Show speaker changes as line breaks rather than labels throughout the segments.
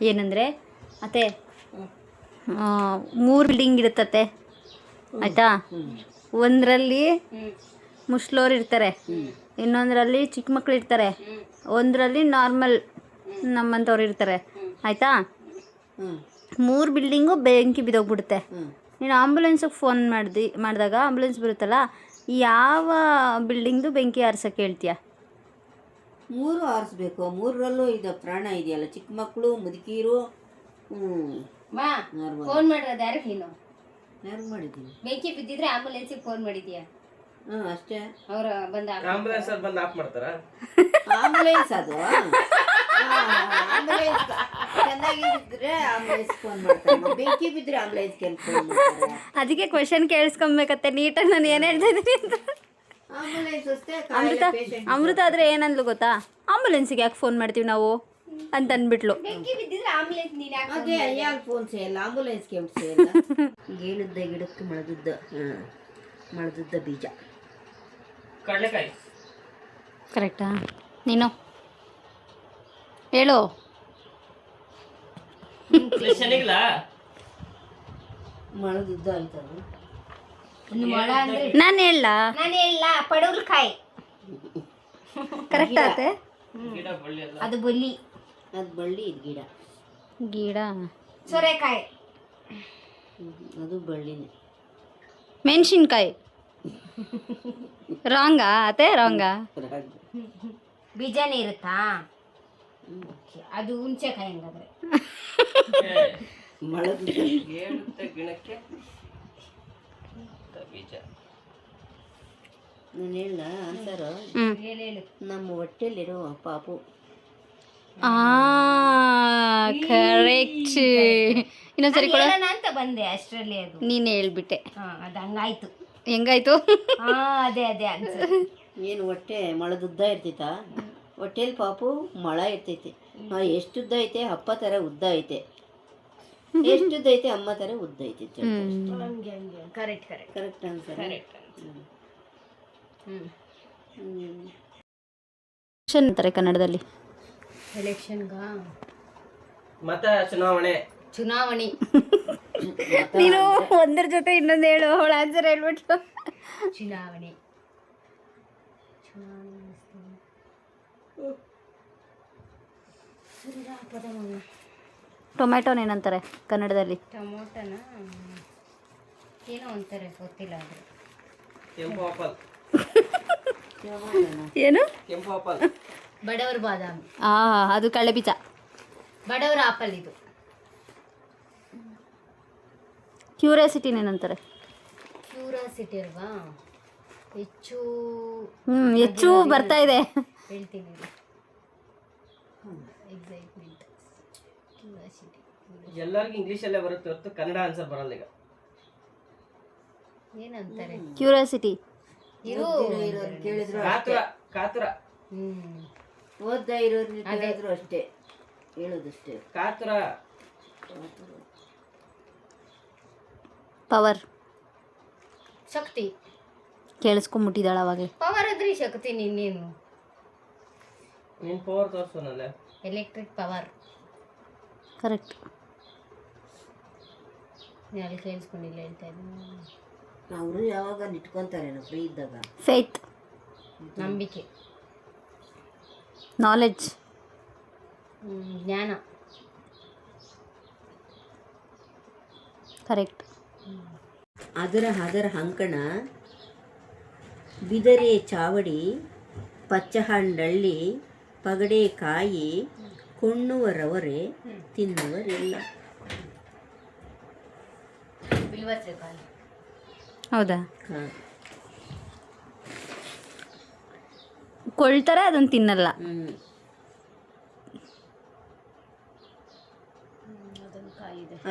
ಏನಂದರೆ ಅತ್ತೆ 3 ಬಿಲ್ಡಿಂಗ್ ಇರುತ್ತತ್ತೆ ಆಯಿತಾ. ಒಂದರಲ್ಲಿ ಮುಸ್ಲೋರು ಇರ್ತಾರೆ, ಇನ್ನೊಂದರಲ್ಲಿ ಚಿಕ್ಕ ಮಕ್ಳು ಇರ್ತಾರೆ, ಒಂದರಲ್ಲಿ ನಾರ್ಮಲ್ ನಮ್ಮಂಥವ್ರು ಇರ್ತಾರೆ ಆಯಿತಾ. 3 ಬಿಲ್ಡಿಂಗು ಬೆಂಕಿ ಬಿದ್ದೋಗ್ಬಿಡುತ್ತೆ. ನೀನು ಆಂಬುಲೆನ್ಸಿಗೆ ಫೋನ್ ಮಾಡಿದಾಗ ಆಂಬುಲೆನ್ಸ್ ಬರುತ್ತಲ್ಲ, ಯಾವ ಬಿಲ್ಡಿಂಗ್ದು ಬೆಂಕಿ ಆರ್ಸೋಕ್ಕೆ ಹೇಳ್ತೀಯ?
3 ಆರಿಸ್ಬೇಕು. 3ರಲ್ಲೂ ಇದು ಪ್ರಾಣ ಇದೆಯಲ್ಲ, ಚಿಕ್ಕ ಮಕ್ಕಳು, ಮುದುಕೀರು.
ಫೋನ್ ಮಾಡಿರೋದು ಯಾರಿಗೆ? ನೀನು
ಯಾರು ಮಾಡಿದ್ದೀನಿ?
ಬೆಂಕಿ ಬಿದ್ದಿದ್ರೆ ಆಂಬುಲೆನ್ಸಿಗೆ ಫೋನ್ ಮಾಡಿದ್ಯಾ?
ಅಷ್ಟೇ.
ಅವ್ರ ಬಂದ
ಆಂಬುಲೆನ್ಸ್ ಬಂದು ಆಫ್ ಮಾಡ್ತಾರ?
ಆಂಬುಲೆನ್ಸ್ ಅದು ಆಂಬುಲೆನ್ಸ್ ಚೆನ್ನಾಗಿದ್ರೆ ಆಂಬುಲೆನ್ಸ್ ಫೋನ್ ಮಾಡ್ತಾರೆ, ಬೆಂಕಿ ಬಿದ್ದರೆ ಆಂಬುಲೆನ್ಸ್ಗೆ ಫೋನ್ ಮಾಡ್ತಾರೆ.
ಅದಕ್ಕೆ ಕ್ವೆಶನ್ ಕೇಳಿಸ್ಕೊಬೇಕತ್ತೆ ನೀಟಾಗಿ ನಾನು ಏನು ಹೇಳ್ತಾ ಇದ್ದೀನಿ ಅಂತ.
ಆಂಬುಲೆನ್ಸ್ ಅಷ್ಟೇ.
ಅಮೃತ ಆದರೆ ಏನಂದ್ಲು ಗೊತ್ತಾ, ಆಂಬುಲೆನ್ಸಿಗೆ ಯಾಕೆ ಫೋನ್ ಮಾಡ್ತೀವಿ ನಾವು ಅಂತ ಅಂದ್ಬಿಟ್ಲು.
ಬೆಂಕಿ ಬಿದ್ದಿದ್ರೆ ಆಂಬುಲೆನ್ಸ್ ನೀನು ಯಾಕೆ?
ಅದೇ ಯಾಕೆ ಫೋನ್ ಸೇಯಲ್ಲ, ಆಂಬುಲೆನ್ಸ್ಗೆ ಸೇಯಲ್ಲ. ಗೇಳುದ್ದ ಗಿಡಕ್ಕೆ ಮಳದುದ್ದ ಬೀಜ.
ಕಡಲೆಕಾಯಿ
ಕರೆಕ್ಟಾ? ನೀನು ಹೇಳು.
ಶನಿಗ್ಲ
ಮಳದುದ್ದ ಆಯ್ತದ.
ನಾನು ಹೇಳ
ಪಡವಲಕಾಯಿ.
ಕರೆಕ್ಟ್ ಆತೆ.
ಗಿಡ ಬಳ್ಳಿ ಅಲ್ಲ,
ಅದು ಬಲ್ಲಿ.
ಅದು ಬಳ್ಳಿ, ಇದು ಗಿಡ.
ಗಿಡ
ಸೋರೆಕಾಯಿ.
ಅದು ಬಳ್ಳಿನೇ.
ಮೆಣಸಿನ್ಕಾಯಿ. ರಾಂಗಾ ಅತ್ತೆ? ರಾಂಗಾ?
ಬೀಜನೇ ಇರುತ್ತಾ? ಅದು ಹುಣಸೆಕಾಯಿ ಹಂಗಾದ್ರೆ.
ಏಳುತ್ತೆ ಗಿಣಕ್ಕೆ ಬೀಜ.
ನಾನು ಹೇಳ ಆನ್ಸರ್.
ಹೇಳು.
ನಮ್ಮ ಹೊಟ್ಟೆಲಿರೋ ಪಾಪು.
ಕರೆಕ್ಟ್. ಇನ್ನೊಂದ್ಸರಿ ಕೊಡ
ಅಂತ ಬಂದೆ ಅಷ್ಟರಲ್ಲಿ. ಅದು
ನೀನೇ ಹೇಳ್ಬಿಟ್ಟೆ.
ಅದು ಹಂಗಾಯ್ತು.
ಹೆಂಗಾಯ್ತು?
ಅದೇ ಆನ್ಸರ್.
ಏನು ಹೊಟ್ಟೆ ಮೊಳದುದ್ದ ಇರ್ತೈತ? ಹೊಟ್ಟೆಲಿ ಪಾಪು ಮೊಳ ಇರ್ತೈತಿ. ಎಷ್ಟುದ್ದ ಐತೆ? ಅಪ್ಪ ಥರ ಉದ್ದ ಐತೆ. ಎಷ್ಟುದ್ದ ಐತೆ? ಅಮ್ಮ ಥರ ಉದ್ದ ಐತೆ.
Correct
correct answer.
ಅಂತಾರೆ ಕನ್ನಡದಲ್ಲಿ.
ಎಲೆಕ್ಷನ್ಗ
ಮತ ಚುನಾವಣೆ.
ನೀನು ಒಂದರ ಜೊತೆ ಇನ್ನೊಂದು ಹೇಳು, ಅವಳ ಆನ್ಸರ್ ಹೇಳ್ಬಿಟ್ಟು.
ಚುನಾವಣೆ.
ಟೊಮ್ಯಾಟೋನ ಏನಂತಾರೆ ಕನ್ನಡದಲ್ಲಿ?
ಟೊಮೊಟೊನ ಏನೋ ಅಂತಾರೆ, ಗೊತ್ತಿಲ್ಲ. ಅದು
ಕೆಂಪು ಆಪಲ್.
ಏನು?
ಕೆಂಪು ಆಪಲ್.
ಬಡವರ ಬಾದಾಮಿ.
ಅದು ಕಳ್ಳೆ ಬೀಜ.
ಬಡವರ ಆಪಲ್ ಇದು.
ಕ್ಯೂರಿಯಾಸಿಟಿನೇನಂತಾರೆ?
ಕ್ಯೂರಿಯಾಸಿಟಿ ಅಲ್ವಾ?
ಹೆಚ್ಚು ಬರ್ತಾ ಇದೆ.
ಹೇಳ್ತೀನಿ. ಎಕ್ಸೈಟ್ಮೆಂಟ್. ಕ್ಯೂರಿಯಾಸಿಟಿ.
ಎಲ್ಲರಿಗೂ ಇಂಗ್ಲೀಷಲ್ಲೇ ಬರುತ್ತೆ ಹೊರತು ಕನ್ನಡ ಆನ್ಸರ್ ಬರಲ್ಲ ಈಗ.
ಏನಂತಾರೆ?
ಕ್ಯೂರಿಯಾಸಿಟಿ.
ಕೇಳಿದ್ರು
ಕಾತುರ.
ಓದ್ದ ಇರೋರು ಕೇಳಿದ್ರು ಅಷ್ಟೇ, ಹೇಳೋದಷ್ಟೇ.
ಕಾತುರ.
ಪವರ್.
ಶಕ್ತಿ.
ಕೇಳಿಸ್ಕೊಂಬಿಟ್ಟಿದ್ದಾಳ ಅವಾಗಲೇ.
ಪವರ್ ಅದ್ರಿ ಶಕ್ತಿ. ನಿನ್ನೇನು
ನೀನು ಪವರ್ ತೋರಿಸೋನಲ್ಲ.
Electric power.
ಕರೆಕ್ಟ್.
ನೀನು ಅಲ್ಲಿ ಕೇಳಿಸ್ಕೊಂಡಿಲ್ಲ, ಹೇಳ್ತಾ ಇದ್ದೀನಿ.
ಅವರು ಯಾವಾಗ ನಿಟ್ಕೊಂತಾರೇನೋ ಫ್ರೀ ಇದ್ದಾಗ.
ಫೇತ್.
ನಂಬಿಕೆ.
ನಾಲೆಡ್ಜ್.
ಜ್ಞಾನ.
ಕರೆಕ್ಟ್.
ಅದರ ಹಂಕಣ ಬಿದರೆ ಚಾವಡಿ ಪಚ್ಚಹಂಡಳ್ಳಿ ಪಗಡೆ ಕಾಯಿ ಕೊಳ್ಳುವರವರೇ ತಿನ್ನುವರಿಲ್ಲ.
ಹೌದಾ? ಕೊಳ್ತಾರೆ, ಅದನ್ನು ತಿನ್ನಲ್ಲ.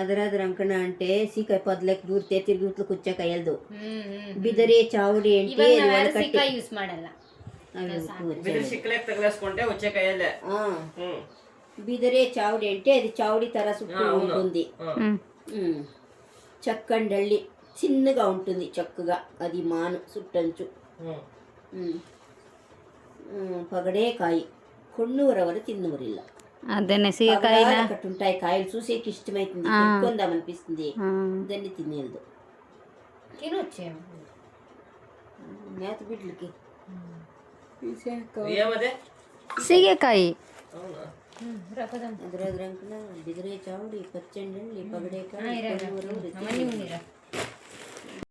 ಅದರ ಅಂಕಣ ಅಂಟೆ ಸೀಕಾಯಿ ಪದ್ಲಕ್ ದೂರ್ತೆ ತಿರ್ಗಿ ಉತ್ಲು ಕುಚ್ಚ ಕೈಯಲ್ದು ಬಿದರೆ ಚಾವಡಿ ಎಂಟೆ
ಯೂಸ್ ಮಾಡಲ್ಲ.
ಬಿದರೆ ಚಾವಡಿ ಎಂಟೆ ಅದು ಚಾವಡಿ ತರ ಸುಟ್ಟು ఉంటుంది. చక్కండళ్ళి చిన్నగా ఉంటుంది, చక్కగా అది మాను సుట్టంచు. పగడే కాಯಿ ಕೊಳ್ಳುವರವರು ತಿನ್ನುವರಿಲ್ಲ.
అదేనే సీకాయన
ఉంటాయి కాయలు చూసేకి ఇష్టమైతుంది పెట్టుకుందాం అనిపిస్తుంది దాన్ని తినేది
తినొచ్చేమో.
నేత బిడ్డలకి
ఏమదే
సీగకాయ
అవునా
రకదం
ಅದ್ರಾಗ ಬಿದಿರೆ ಚಾವಡಿ ಪಚ್ಚಂಡಿ ಪಗಡೆಕಾಯಿ
ಅವన్నీ ఉందిరా.